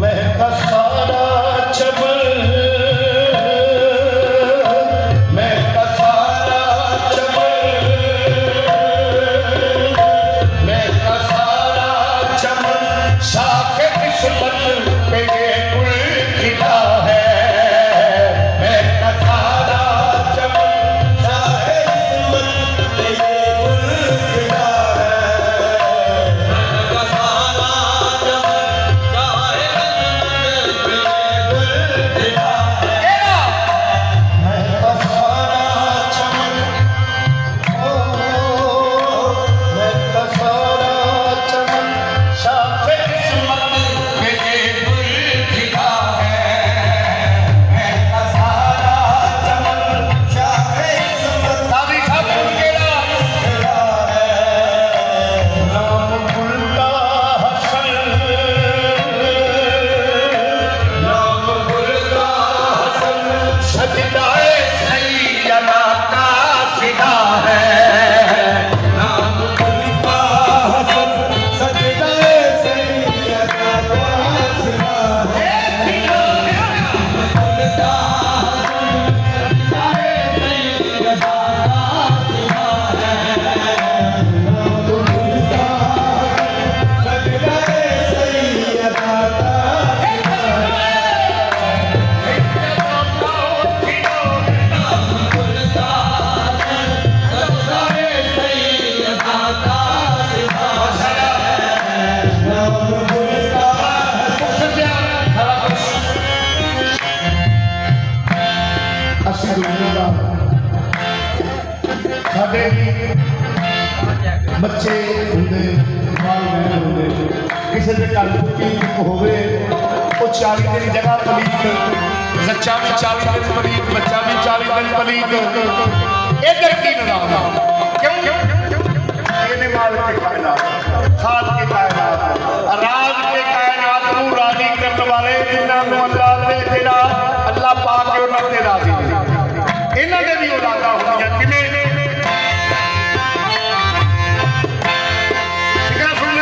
महका सारा चमन, महका सारा चमन, महका सारा चमन, शाखे किस्मत पे ये गुल खिला है। महका सारा चमन, शाखे किस्मत पे ये गुल खिला है। महका सारा चमन, शाखे किस्मत पे ये गुल खिला है। महका सारा चमन, ओ महका सारा चमन, शाखे किस्मत पे ये गुल खिला है। महका सारा चमन, शाखे किस्मत दादी साहब खिला है। नाम गुलता हसन, नाम गुलता हसन, सजदाए सैयदा का फिदा है। नाम गुलता हसन, सजदाए सैयदा का फिदा है। नाम गुलता हसन, सजदाए सैयदा का फिदा है। नाम गुलता हसन, सजदाए सैयदा का फिदा ਸਾਡੇ ਬੱਚੇ ਹੁੰਦੇ ਵਾਲਦੈਨ ਹੁੰਦੇ ਕਿਸੇ ਦੇ ਘਰ ਕੋਈ ਹੋਵੇ ਉਹ 40 ਦਿਨ ਜਗ੍ਹਾ ਪਲੀਤ ਬੱਚਾ ਵੀ 40 ਦਿਨ ਪਲੀਤ ਬੱਚਾ ਵੀ 40 ਦਿਨ ਪਲੀਤ ਇਧਰ ਕੀ ਨਜ਼ਾਰਾ क्यों ये मालिक के कायनात खाद के कायनात राज के कायनात को राजी करने वाले जिन्होंने अल्लाह ने तेरा अल्लाह पाक के उन्होंने राजी इन्हों ने भी औलादा होंगे किने ठीक है सुन